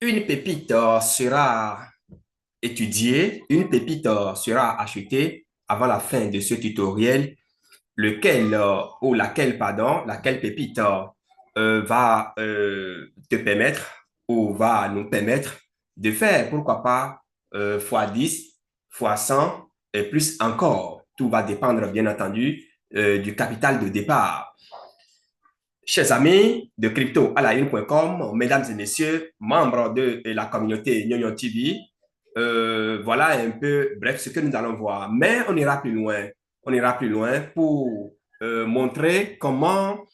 Une pépite sera étudiée, une pépite sera achetée avant la fin de ce tutoriel, lequel ou laquelle, pardon, laquelle pépite va te permettre ou va nous permettre de faire, pourquoi pas, fois 10 fois 100 et plus encore. Tout va dépendre, bien entendu, du capital de départ. Chers amis de crypto-à-la-une.com, mesdames et messieurs, membres de la communauté Nyon TV, voilà un peu, bref, ce que nous allons voir. Mais on ira plus loin. On ira plus loin pour montrer comment,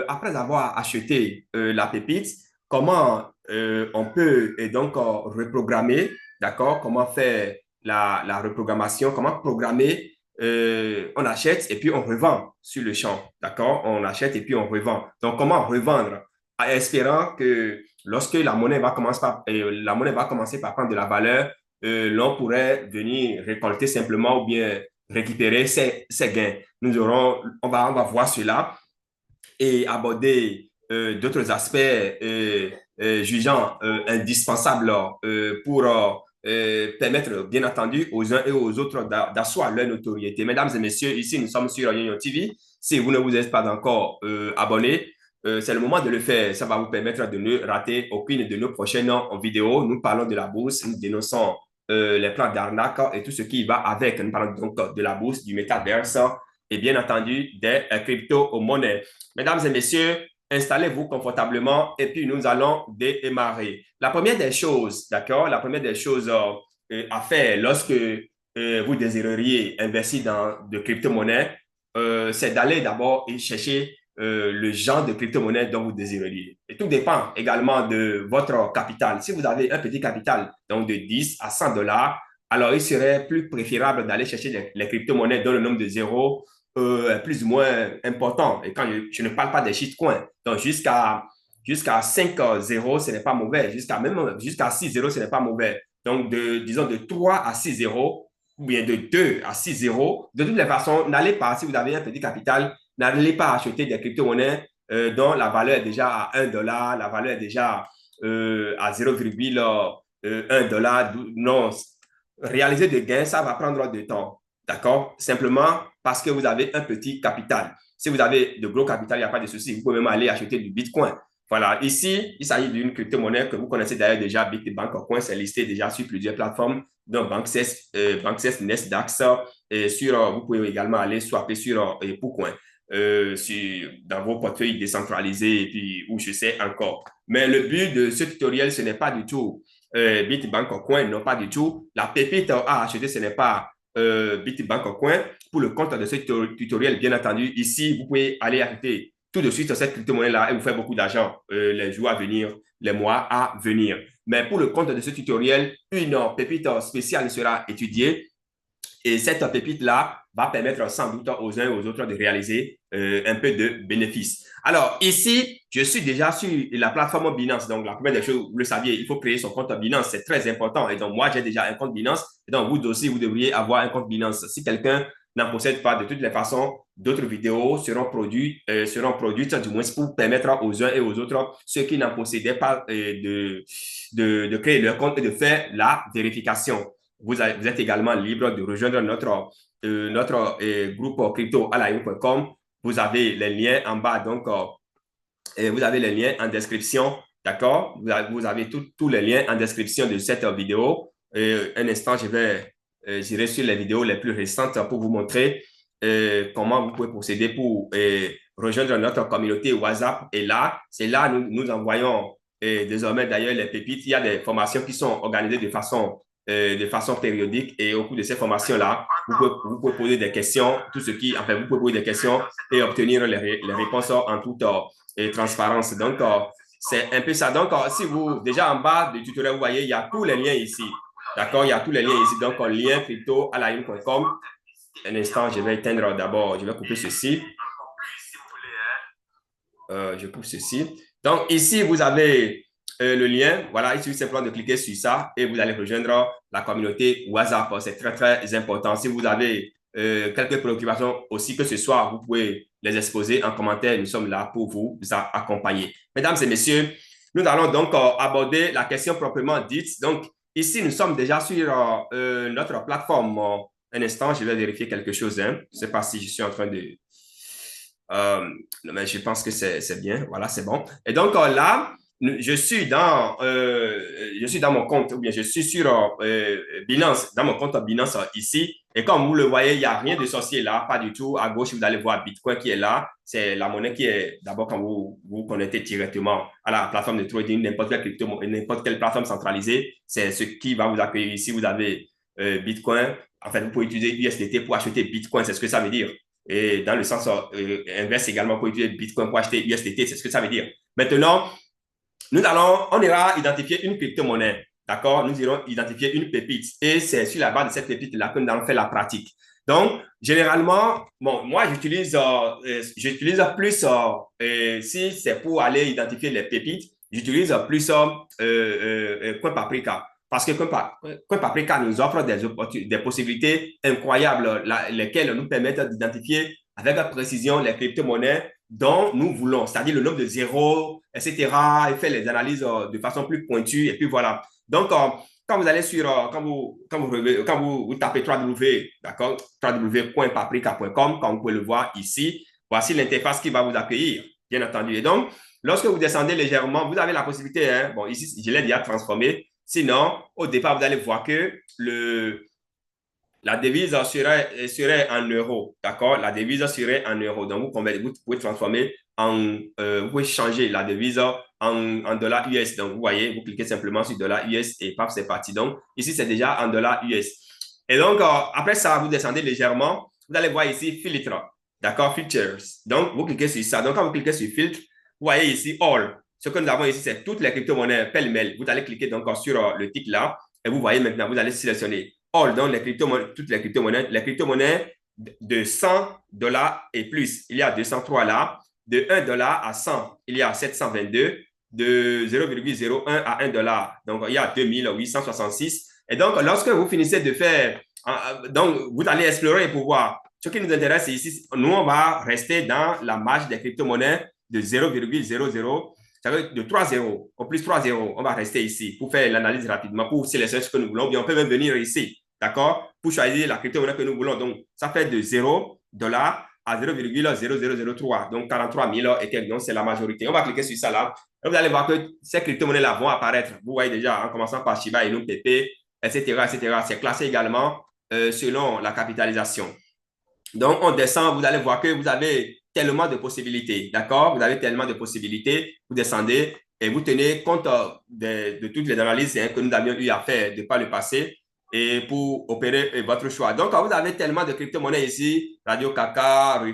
après avoir acheté la pépite, comment on peut et donc reprogrammer, d'accord? Comment faire la reprogrammation, comment programmer on achète et puis on revend sur le champ, d'accord? On achète et puis on revend. Donc, comment revendre? En espérant que lorsque la monnaie va commencer par prendre de la valeur, l'on pourrait venir récolter simplement ou bien récupérer ses gains. On va voir cela et aborder d'autres aspects jugeant indispensables pour permettre, bien entendu, aux uns et aux autres d'asseoir leur notoriété. Mesdames et messieurs, ici, nous sommes sur Union TV. Si vous ne vous êtes pas encore abonné, c'est le moment de le faire. Ça va vous permettre de ne rater aucune de nos prochaines vidéos. Nous parlons de la bourse, nous dénonçons les plans d'arnaque et tout ce qui va avec. Nous parlons donc de la bourse, du métaverse et bien entendu des crypto-monnaies. Mesdames et messieurs, installez-vous confortablement et puis nous allons démarrer. La première des choses, d'accord, la première des choses à faire lorsque vous désireriez investir dans de crypto-monnaies, c'est d'aller d'abord et chercher le genre de crypto-monnaie dont vous désireriez. Et tout dépend également de votre capital. Si vous avez un petit capital, donc de 10 à 100 dollars, alors il serait plus préférable d'aller chercher les crypto-monnaies dont le nombre de zéros plus ou moins important. Et quand je ne parle pas des shitcoins, donc jusqu'à 5 zéros, ce n'est pas mauvais. Jusqu'à 6 zéros, ce n'est pas mauvais. Donc, disons de 3 à 6 zéros, ou bien de 2 à 6 zéros. De toutes les façons, n'allez pas, si vous avez un petit capital, n'allez pas acheter des crypto-monnaies dont la valeur est déjà à 1 dollar, la valeur est déjà à 0,1 dollar. Non, réaliser des gains, ça va prendre du temps. D'accord? Simplement parce que vous avez un petit capital. Si vous avez de gros capital, il n'y a pas de souci. Vous pouvez même aller acheter du Bitcoin. Voilà. Ici, il s'agit d'une crypto-monnaie que vous connaissez d'ailleurs déjà, Bitbank Coin. C'est listé déjà sur plusieurs plateformes, dont Banksess, Nesdax. Vous pouvez également aller swapper sur Poucoin. Dans vos portefeuilles décentralisés et puis où je sais encore. Mais le but de ce tutoriel, ce n'est pas du tout Bitbank Coin, non pas du tout. La pépite à acheter, ce n'est pas Bitbank Coin. Pour le compte de ce tutoriel, bien entendu, ici, vous pouvez aller acheter tout de suite cette crypto-monnaie-là et vous faire beaucoup d'argent les jours à venir, les mois à venir. Mais pour le compte de ce tutoriel, une pépite spéciale sera étudiée et cette pépite-là va permettre sans doute aux uns et aux autres de réaliser un peu de bénéfices. Alors ici, je suis déjà sur la plateforme Binance. Donc la première des choses, vous le saviez, il faut créer son compte Binance. C'est très important. Et donc moi, j'ai déjà un compte Binance. Et donc vous aussi, vous devriez avoir un compte Binance. Si quelqu'un n'en possède pas, de toutes les façons, d'autres vidéos seront produites du moins pour permettre aux uns et aux autres, ceux qui n'en possédaient pas, de créer leur compte et de faire la vérification. Vous êtes également libre de rejoindre notre groupe crypto à la.com. Vous avez les liens en bas, donc vous avez les liens en description, d'accord? Vous avez tous les liens en description de cette vidéo. Un instant, j'irai sur les vidéos les plus récentes pour vous montrer comment vous pouvez procéder pour rejoindre notre communauté WhatsApp. Et là, c'est là nous envoyons désormais d'ailleurs les pépites. Il y a des formations qui sont organisées de façon périodique et au cours de ces formations-là, vous pouvez poser des questions, vous pouvez poser des questions et obtenir les réponses en toute transparence. Donc, c'est un peu ça. Donc, si vous, déjà en bas du tutoriel, vous voyez, il y a tous les liens ici. D'accord? Il y a tous les liens ici. Donc, lien crypto à la.com. Un instant, je vais éteindre d'abord, je vais couper ceci. Je coupe ceci. Donc, ici, vous avez le lien. Voilà, il suffit simplement de cliquer sur ça et vous allez rejoindre la communauté WhatsApp. C'est très, très important. Si vous avez quelques préoccupations aussi que ce soit, vous pouvez les exposer en commentaire. Nous sommes là pour vous accompagner. Mesdames et messieurs, Nous allons donc aborder la question proprement dite. Donc, ici, nous sommes déjà sur notre plateforme. Un instant, je vais vérifier quelque chose. Hein. Je ne sais pas si je suis en train de... mais je pense que c'est bien. Voilà, c'est bon. Et donc là, je suis dans mon compte, ou bien je suis sur Binance, dans mon compte Binance ici. Et comme vous le voyez, il n'y a rien de sorcier là, pas du tout. À gauche, vous allez voir Bitcoin qui est là. C'est la monnaie qui est d'abord quand vous vous connectez directement à la plateforme de trading, n'importe quelle plateforme centralisée. C'est ce qui va vous accueillir ici. Vous avez Bitcoin. En fait, vous pouvez utiliser USDT pour acheter Bitcoin. C'est ce que ça veut dire. Et dans le sens inverse également, pour utiliser Bitcoin pour acheter USDT, c'est ce que ça veut dire. Maintenant, on ira identifier une crypto-monnaie. D'accord? Nous irons identifier une pépite. Et c'est sur la base de cette pépite-là que nous allons faire la pratique. Donc, généralement, bon, moi, j'utilise plus, si c'est pour aller identifier les pépites, j'utilise plus Coin Paprika. Parce que Coin Paprika nous offre des possibilités incroyables, lesquelles nous permettent d'identifier avec précision les crypto-monnaies dont nous voulons, c'est-à-dire le nombre de zéros, etc., et faire les analyses de façon plus pointue, et puis voilà. Donc, quand vous allez sur, vous tapez www, d'accord, www.paprika.com, comme vous pouvez le voir ici, voici l'interface qui va vous accueillir, bien entendu. Et donc, lorsque vous descendez légèrement, vous avez la possibilité, hein, bon, ici, je l'ai déjà transformé. Sinon, au départ, vous allez voir que la devise serait en euros, d'accord? La devise serait en euros. Donc, vous pouvez transformer vous pouvez changer la devise en dollars US. Donc, vous voyez, vous cliquez simplement sur dollars US et paf, c'est parti. Donc, ici, c'est déjà en dollars US. Et donc, après ça, vous descendez légèrement. Vous allez voir ici filtre, d'accord? Features. Donc, vous cliquez sur ça. Donc, quand vous cliquez sur filtre, vous voyez ici all. Ce que nous avons ici, c'est toutes les crypto-monnaies pêle-mêle. Vous allez cliquer donc sur le titre là et vous voyez maintenant, vous allez sélectionner all, donc toutes les crypto-monnaies de 100 dollars et plus. Il y a 203 là. De 1 dollar à 100, il y a 722. De 0,01 à 1 dollar, donc il y a 2866. Et donc, lorsque vous finissez de faire, donc vous allez explorer pour voir. Ce qui nous intéresse ici, nous, on va rester dans la marge des crypto-monnaies de 0,00. Ça veut dire de 3 zéros, au plus 3 zéros, on va rester ici pour faire l'analyse rapidement, pour sélectionner ce que nous voulons. Bien, on peut même venir ici, d'accord, pour choisir la crypto-monnaie que nous voulons. Donc, ça fait de 0 dollars à 0,0003, donc 43 000 et quelques, donc c'est la majorité. On va cliquer sur ça là. Et vous allez voir que ces crypto-monnaies-là vont apparaître. Vous voyez déjà, en commençant par Shiba Inu, PP, etc., etc. C'est classé également selon la capitalisation. Donc, on descend, vous allez voir que vous avez tellement de possibilités, d'accord? Vous avez tellement de possibilités, vous descendez et vous tenez compte de toutes les analyses que nous avions eu à faire de par le passé et pour opérer votre choix. Donc, vous avez tellement de crypto-monnaies ici, Radio Kaka,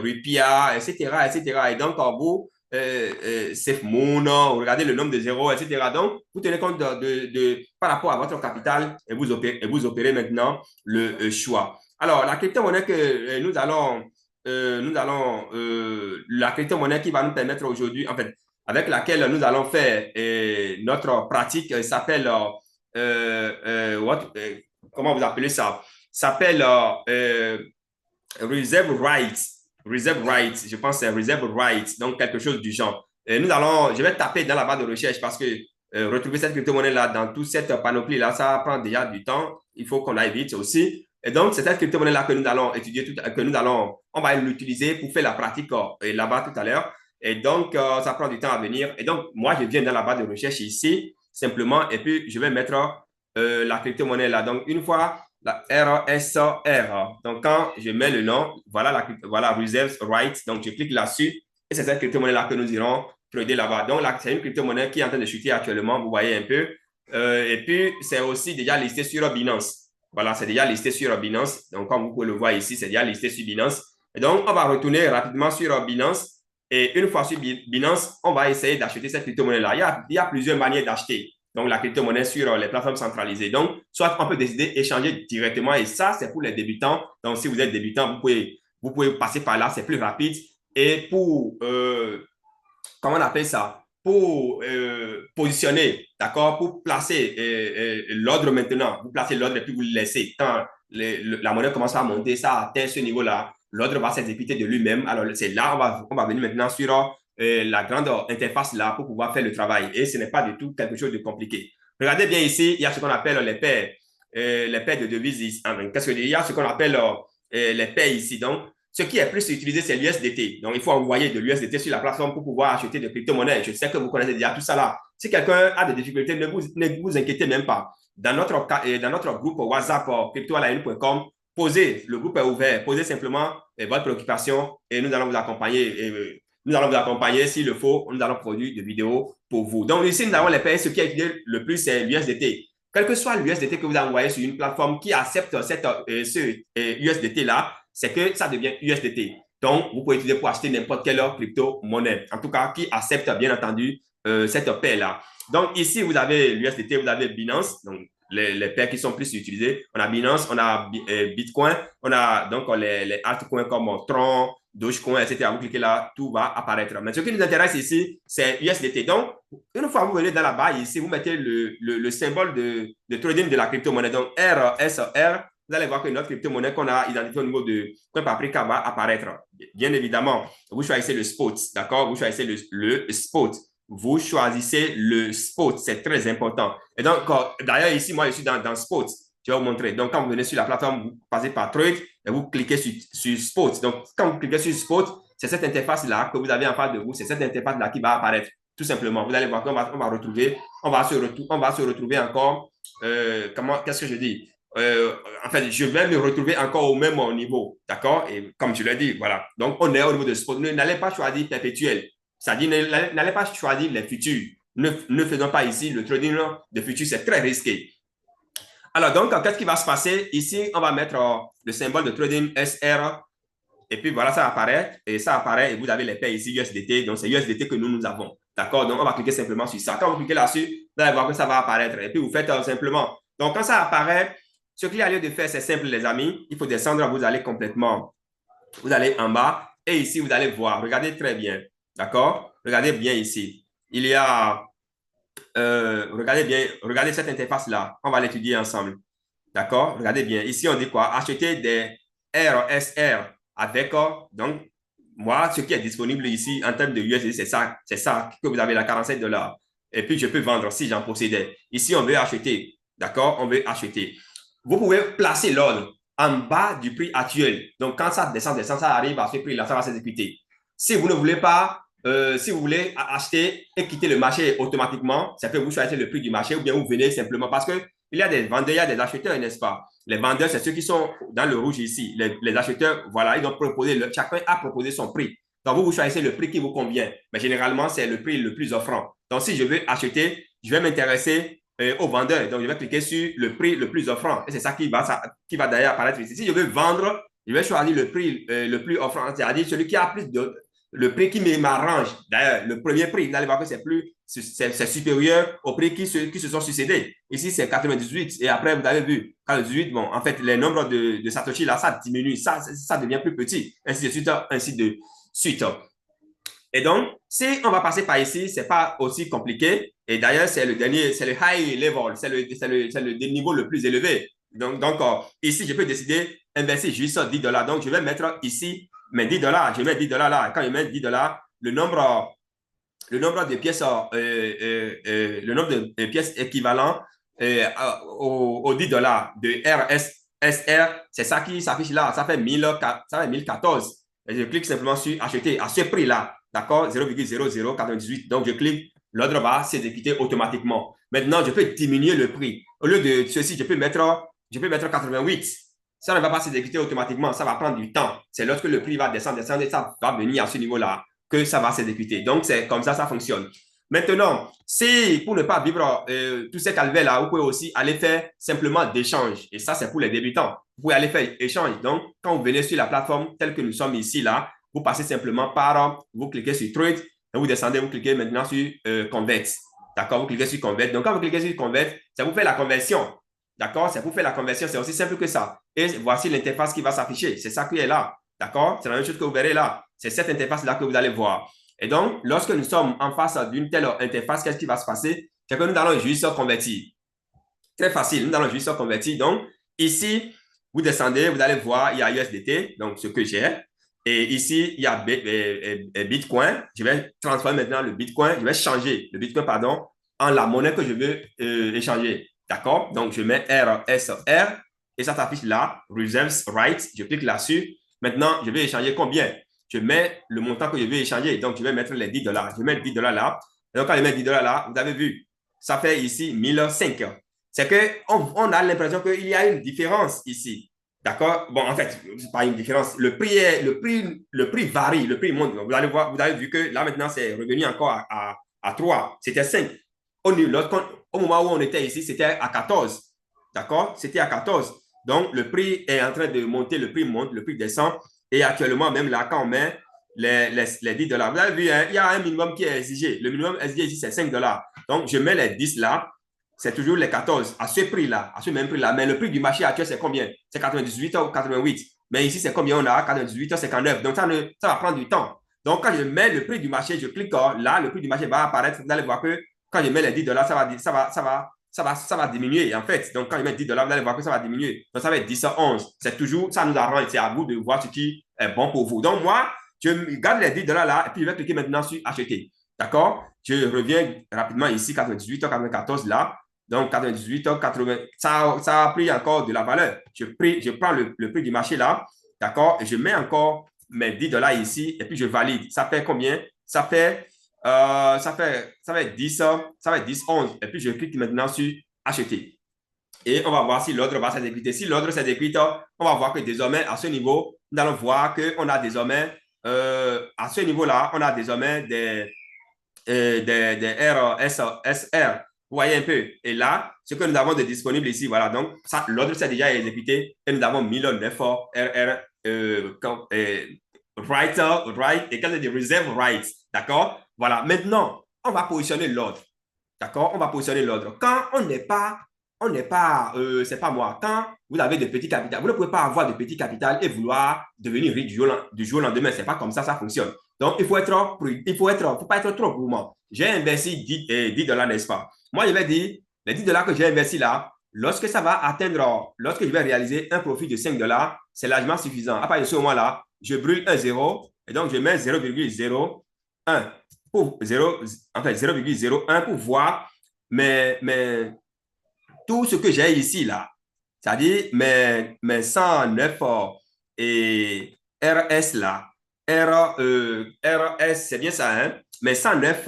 Rupia, etc., etc. Et donc, vous, SafeMoon, regardez le nombre de zéros, etc. Donc, vous tenez compte par rapport à votre capital et vous opérez maintenant le choix. Alors, la crypto-monnaie que la crypto-monnaie qui va nous permettre aujourd'hui, en fait, avec laquelle nous allons faire notre pratique, s'appelle, comment vous appelez ça? S'appelle Reserve Rights. Reserve Rights, je pense que c'est Reserve Rights, donc quelque chose du genre. Je vais taper dans la barre de recherche parce que retrouver cette crypto-monnaie-là dans toute cette panoplie-là, ça prend déjà du temps. Il faut qu'on aille vite aussi. Et donc, c'est cette crypto-monnaie-là que nous allons étudier, on va l'utiliser pour faire la pratique là-bas tout à l'heure. Et donc, ça prend du temps à venir. Et donc, moi, je viens dans la barre de recherche ici, simplement, et puis je vais mettre la crypto-monnaie là. Donc, une fois, la RSR. Donc, quand je mets le nom, voilà Reserve Rights. Donc, je clique là-dessus. Et c'est cette crypto-monnaie-là que nous irons trader là-bas. Donc, là, c'est une crypto-monnaie qui est en train de chuter actuellement. Vous voyez un peu. Et puis, c'est aussi déjà listé sur Binance. Voilà, c'est déjà listé sur Binance. Donc, comme vous pouvez le voir ici, c'est déjà listé sur Binance. Et donc, on va retourner rapidement sur Binance. Et une fois sur Binance, on va essayer d'acheter cette crypto-monnaie-là. Il y a plusieurs manières d'acheter donc la crypto-monnaie sur les plateformes centralisées. Donc, soit on peut décider d'échanger directement et ça, c'est pour les débutants. Donc, si vous êtes débutant, vous pouvez passer par là, c'est plus rapide. Et pour, comment on appelle ça? Pour positionner, d'accord? Pour placer l'ordre maintenant, vous placez l'ordre et puis vous le laissez. Quand la monnaie commence à monter, ça atteint ce niveau-là, l'ordre va s'exécuter de lui-même. Alors, c'est là, on va venir maintenant sur la grande interface là pour pouvoir faire le travail. Et ce n'est pas du tout quelque chose de compliqué. Regardez bien ici, il y a ce qu'on appelle les paires de devises ici. Qu'est-ce que je dis? Il y a ce qu'on appelle les paires ici. Donc, ce qui est plus utilisé, c'est l'USDT. Donc, il faut envoyer de l'USDT sur la plateforme pour pouvoir acheter des crypto-monnaies. Je sais que vous connaissez déjà tout ça là. Si quelqu'un a des difficultés, ne vous inquiétez même pas. Dans notre groupe WhatsApp cryptoalaine.com, posez, le groupe est ouvert, posez simplement votre préoccupation et nous allons vous accompagner. Nous allons vous accompagner s'il le faut, nous allons produire des vidéos pour vous. Donc ici, nous avons les pays, ce qui est utilisé le plus, c'est l'USDT. Quel que soit l'USDT que vous envoyez sur une plateforme qui accepte ce USDT-là, c'est que ça devient USDT. Donc, vous pouvez utiliser pour acheter n'importe quelle crypto-monnaie, en tout cas, qui accepte bien entendu cette paire-là. Donc, ici, vous avez l'USDT, vous avez Binance, donc les paires qui sont plus utilisées. On a Binance, on a Bitcoin, on a donc les altcoins comme Tron, Dogecoin, etc. Vous cliquez là, tout va apparaître. Mais ce qui nous intéresse ici, c'est USDT. Donc, une fois que vous venez dans la barre ici, vous mettez le symbole de trading de la crypto-monnaie. Donc, RSR, vous allez voir que notre crypto-monnaie qu'on a identifiée au niveau de Coin Paprika va apparaître. Bien évidemment, vous choisissez le spot, d'accord? Vous choisissez le spot. Vous choisissez le spot, c'est très important. Et donc, d'ailleurs, ici, moi, je suis dans spot. Je vais vous montrer. Donc, quand vous venez sur la plateforme, vous passez par Trade et vous cliquez sur Spot. Donc, quand vous cliquez sur Spot, c'est cette interface-là que vous avez en face de vous. C'est cette interface-là qui va apparaître. Tout simplement. Vous allez voir qu'on va retrouver, on va se retrouver encore. Qu'est-ce que je dis? En fait, je vais me retrouver encore au même niveau. D'accord? Et comme je l'ai dit, voilà. Donc, on est au niveau de Spot. N'allez pas choisir perpétuel. C'est-à-dire, n'allez pas choisir les futurs. Ne faisons pas ici le trading de futurs. C'est très risqué. Alors, donc, qu'est-ce qui va se passer? Ici, on va mettre le symbole de trading SR. Et puis, voilà, ça apparaît. Et ça apparaît. Et vous avez les paires ici USDT. Donc, c'est USDT que nous avons. D'accord? Donc, on va cliquer simplement sur ça. Quand vous cliquez là-dessus, vous allez voir que ça va apparaître. Et puis, vous faites simplement. Donc, quand ça apparaît, ce qu'il y a lieu de faire, c'est simple, les amis. Il faut descendre. Vous allez complètement. Vous allez en bas. Et ici, vous allez voir. Regardez très bien. D'accord? Regardez bien ici. Il y a... regardez bien, regardez cette interface-là. On va l'étudier ensemble. D'accord? Regardez bien. Ici, on dit quoi? Acheter des RSR avec, donc, moi, ce qui est disponible ici en termes de USD, c'est ça que vous avez la 47 $. Et puis, je peux vendre si j'en possédais. Ici, on veut acheter. D'accord? On veut acheter. Vous pouvez placer l'ordre en bas du prix actuel. Donc, quand ça descend, ça arrive à ce prix-là, ça va s'exécuter. Si vous ne voulez pas, si vous voulez acheter et quitter le marché automatiquement, c'est que vous choisissez le prix du marché ou bien vous venez simplement parce que il y a des vendeurs, il y a des acheteurs, n'est-ce pas? Les vendeurs, c'est ceux qui sont dans le rouge ici. Les acheteurs, voilà, ils ont proposé, chacun a proposé son prix. Donc, vous choisissez le prix qui vous convient. Mais généralement, c'est le prix le plus offrant. Donc, si je veux acheter, je vais m'intéresser au vendeur. Donc, je vais cliquer sur le prix le plus offrant. Et c'est ça qui va d'ailleurs apparaître ici. Si je veux vendre, je vais choisir le prix le plus offrant, c'est-à-dire celui qui a plus de le prix qui m'arrange. D'ailleurs, le premier prix, vous allez voir que c'est supérieur au prix qui se sont succédés. Ici, c'est 98. Et après, vous avez vu, 18, bon, en fait, les nombres de Satoshi, là, ça diminue. Ça devient plus petit. Ainsi de suite, ainsi de suite. Et donc, si on va passer par ici, c'est pas aussi compliqué. Et d'ailleurs, c'est le dernier, c'est le high level, c'est le niveau le plus élevé. Donc ici, je peux décider d'investir juste 10 $. Donc, je vais mettre ici mes 10 $. Je mets 10 $ là. Quand je mets 10 $, le nombre de pièces, le nombre de pièces équivalent aux 10 $ de RSR, c'est ça qui s'affiche là. Ça fait 1014. Et je clique simplement sur acheter à ce prix-là. D'accord? 0,0098. Donc, je clique, l'ordre va s'exécuter automatiquement. Maintenant, je peux diminuer le prix. Au lieu de ceci, je peux mettre 88. Ça ne va pas s'exécuter automatiquement. Ça va prendre du temps. C'est lorsque le prix va descendre, et ça va venir à ce niveau-là que ça va s'exécuter. Donc, c'est comme ça fonctionne. Maintenant, si pour ne pas vivre tous ces calvaires-là, vous pouvez aussi aller faire simplement d'échanges. Et ça, c'est pour les débutants. Vous pouvez aller faire échange. Donc, quand vous venez sur la plateforme telle que nous sommes ici, là, vous passez simplement par, vous cliquez sur Trade, et vous descendez, vous cliquez maintenant sur Convert. D'accord? Vous cliquez sur Convert. Donc, quand vous cliquez sur Convert, ça vous fait la conversion. D'accord? C'est pour faire la conversion. C'est aussi simple que ça. Et voici l'interface qui va s'afficher. C'est ça qui est là. D'accord? C'est la même chose que vous verrez là. C'est cette interface-là que vous allez voir. Et donc, lorsque nous sommes en face d'une telle interface, qu'est-ce qui va se passer? C'est que nous allons juste convertir. Très facile. Nous allons juste convertir. Donc, ici, vous descendez, vous allez voir, il y a USDT, donc ce que j'ai. Et ici, il y a Bitcoin. Je vais transformer maintenant le Bitcoin. Je vais changer le Bitcoin, pardon, en la monnaie que je veux échanger. D'accord? Donc, je mets RSR et ça s'affiche là, Reserves Rights. Je clique là-dessus. Maintenant, je vais échanger combien? Je mets le montant que je veux échanger. Donc, je vais mettre les $10. Je mets $10 là. Et donc, quand je mets $10 là, vous avez vu, ça fait ici 1005. C'est qu'on a l'impression qu'il y a une différence ici. D'accord? Bon, en fait, c'est pas une différence. Le prix varie, le prix monte. Vous allez voir, vous avez vu que là maintenant, c'est revenu encore à 3. C'était 5. Au moment où on était ici, c'était à 14. D'accord? C'était à 14. Donc, le prix est en train de monter, le prix monte, le prix descend. Et actuellement, même là, quand on met les $10, vous avez vu, hein, il y a un minimum qui est exigé. Le minimum exigé ici, c'est $5. Donc, je mets les 10 là. C'est toujours les 14 à ce prix-là, à ce même prix-là. Mais le prix du marché actuel, c'est combien? C'est 98 ou 88. Mais ici, c'est combien on a? 98 ou 59. Donc, ça va prendre du temps. Donc, quand je mets le prix du marché, je clique là, le prix du marché va apparaître. Vous allez voir que quand je mets les $10, ça va diminuer, en fait. Donc, quand je mets $10, vous allez voir que ça va diminuer. Donc, ça va être 10 à 11. C'est toujours, ça nous arrange. C'est à vous de voir ce qui est bon pour vous. Donc, moi, je garde les $10 là et puis je vais cliquer maintenant sur acheter. D'accord? Je reviens rapidement ici, 98 ou 94 là. Donc, 98, 80, ça a pris encore de la valeur. Je prends le prix du marché là, d'accord, et je mets encore mes $10 ici, et puis je valide. Ça fait combien? Ça fait 10, ça fait 10, 11. Et puis, je clique maintenant sur acheter. Et on va voir si l'ordre va s'exécuter. Si l'ordre s'exécute, on va voir que désormais, à ce niveau, nous allons voir qu'on a désormais, à ce niveau-là, on a désormais des RSR. Vous voyez un peu. Et là, ce que nous avons de disponible ici, voilà. Donc, l'ordre s'est déjà exécuté et nous avons mis le RR, right, et quand des reserve rights. D'accord? Voilà. Maintenant, on va positionner l'ordre. D'accord? On va positionner l'ordre. Quand c'est pas moi, quand vous avez de petits capitaux, vous ne pouvez pas avoir de petits capitaux et vouloir devenir riche du jour au lendemain. C'est pas comme ça fonctionne. Donc, faut pas être trop gourmand. J'ai investi $10, n'est-ce pas? Moi, je vais dire, les $10 que j'ai investi là, lorsque je vais réaliser un profit de $5, c'est largement suffisant. À partir de ce moment-là, je brûle un zéro et donc je mets 0,01 pour 0, en fait 0,01 pour voir tout ce que j'ai ici là. C'est-à-dire mes 109 et RS là. RS, c'est bien ça, hein? Mes 109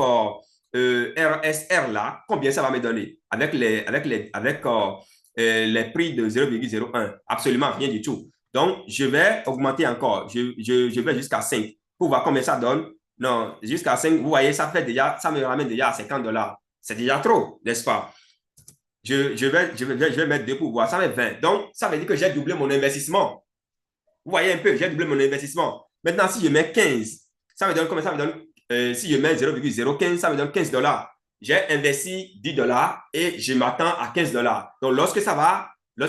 RSR là, combien ça va me donner avec les prix de 0,01? Absolument rien du tout. Donc, je vais augmenter encore. Je vais jusqu'à 5 pour voir combien ça donne. Non, jusqu'à 5, vous voyez, ça me ramène déjà à $50. C'est déjà trop, n'est-ce pas? Je vais mettre 2 pour voir. Ça fait 20. Donc, ça veut dire que j'ai doublé mon investissement. Vous voyez un peu, j'ai doublé mon investissement. Maintenant, si je mets 15, ça me donne combien? Ça me donne, si je mets 0,015, ça me donne $15. J'ai investi $10 et je m'attends à $15. Donc, lorsque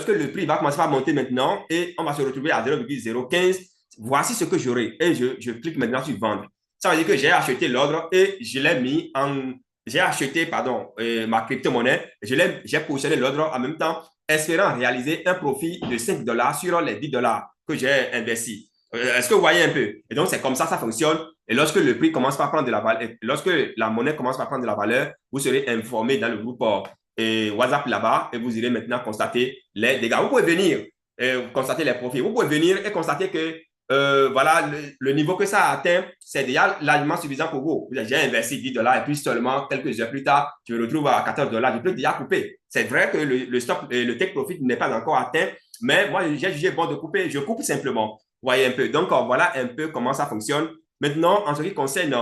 le prix va commencer à monter maintenant et on va se retrouver à 0,015, voici ce que j'aurai. Et je clique maintenant sur vendre. Ça veut dire que j'ai acheté l'ordre et je l'ai mis en. J'ai acheté, pardon, ma crypto-monnaie. J'ai positionné l'ordre en même temps, espérant réaliser un profit de $5 sur les $10 que j'ai investi. Est-ce que vous voyez un peu? Et donc, c'est comme ça fonctionne. Et lorsque le prix commence à prendre de la valeur, lorsque la monnaie commence à prendre de la valeur, vous serez informé dans le groupe WhatsApp là-bas et vous irez maintenant constater les dégâts. Vous pouvez venir constater les profits. Vous pouvez venir et constater que voilà, le niveau que ça a atteint, c'est déjà largement suffisant pour vous. J'ai investi $10 et puis seulement quelques heures plus tard, je me retrouve à $14. Je peux déjà couper. C'est vrai que le stop, le take profit n'est pas encore atteint, mais moi, j'ai jugé bon de couper. Je coupe simplement. Vous voyez un peu. Donc, voilà un peu comment ça fonctionne. Maintenant, en ce qui concerne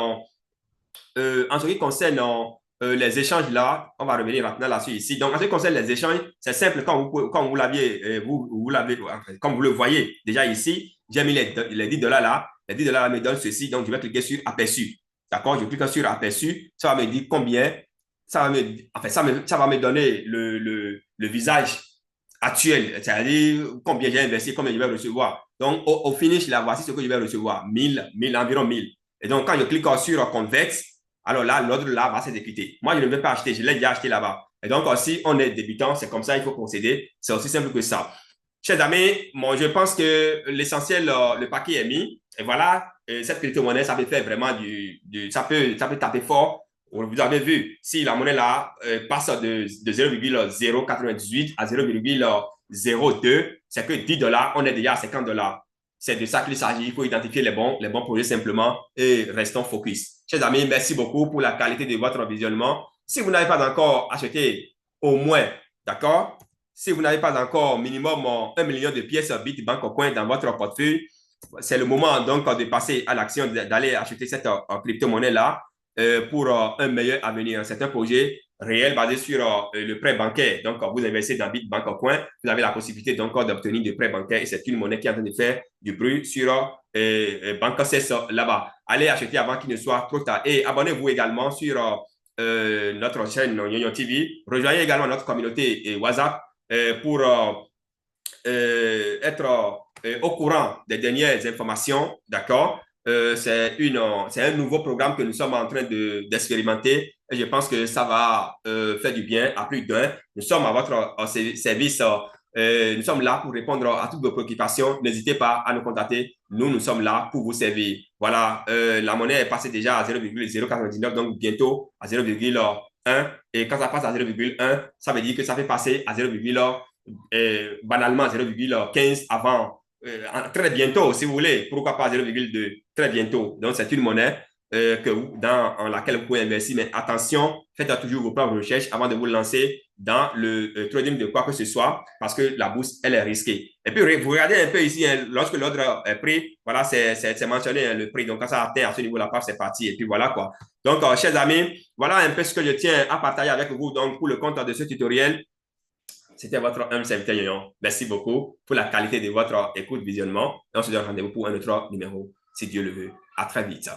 les échanges là, on va revenir maintenant là-dessus ici. Donc, en ce qui concerne les échanges, c'est simple quand vous l'aviez, comme vous le voyez déjà ici, j'ai mis les $10 là. Les $10 me donnent ceci. Donc, je vais cliquer sur aperçu. D'accord? Je clique sur aperçu. Ça va me dire combien. Ça va me donner le visage actuel, c'est-à-dire combien j'ai investi, combien je vais recevoir. Donc, au finish, là, voici ce que je vais recevoir. Environ 1000. Et donc, quand je clique sur Convex, alors là, l'ordre là va s'exécuter. Moi, je ne vais pas acheter, je l'ai déjà acheté là-bas. Et donc, si on est débutant, c'est comme ça, il faut procéder. C'est aussi simple que ça. Chers amis, je pense que l'essentiel, le paquet est mis. Et voilà, cette crypto-monnaie, ça peut faire vraiment ça peut taper fort. Vous avez vu, si la monnaie là passe de 0,098 à 0,02, c'est que 10 dollars, on est déjà à 50 dollars. C'est de ça qu'il s'agit. Il faut identifier les bons projets simplement et restons focus. Chers amis, merci beaucoup pour la qualité de votre visionnement. Si vous n'avez pas encore acheté au moins, d'accord? Si vous n'avez pas encore minimum 1 million de pièces Bitbank au coin dans votre portefeuille, c'est le moment donc de passer à l'action, d'aller acheter cette crypto-monnaie-là pour un meilleur avenir. C'est un projet réel basé sur le prêt bancaire. Donc, vous investissez dans Bitbank au coin, vous avez la possibilité donc d'obtenir des prêts bancaires et c'est une monnaie qui est en train de faire du bruit sur Bank là-bas. Allez acheter avant qu'il ne soit trop tard. Et abonnez-vous également sur notre chaîne Yoyo TV. Rejoignez également notre communauté WhatsApp pour être au courant des dernières informations, d'accord? C'est un nouveau programme que nous sommes en train d'expérimenter et je pense que ça va faire du bien à plus d'un. Nous sommes à votre service. Nous sommes là pour répondre à toutes vos préoccupations. N'hésitez pas à nous contacter. Nous sommes là pour vous servir. Voilà, la monnaie est passée déjà à 0,099, donc bientôt à 0,1. Et quand ça passe à 0,1, ça veut dire que ça fait passer à 0,1 banalement 0,15 avant, très bientôt, si vous voulez, pourquoi pas 0,2, très bientôt. Donc, c'est une monnaie dans laquelle vous pouvez investir, mais attention, faites toujours vos propres recherches avant de vous lancer dans le trading de quoi que ce soit, parce que la bourse, elle est risquée. Et puis, vous regardez un peu ici, hein, lorsque l'ordre est pris, voilà, c'est mentionné hein, le prix. Donc, quand ça atteint à ce niveau-là, c'est parti. Et puis, voilà quoi. Donc, chers amis, voilà un peu ce que je tiens à partager avec vous donc, pour le compte de ce tutoriel. C'était votre humble serviteur Yoyon. Merci beaucoup pour la qualité de votre écoute, visionnement. Et on se donne rendez-vous pour un autre numéro, si Dieu le veut. À très vite.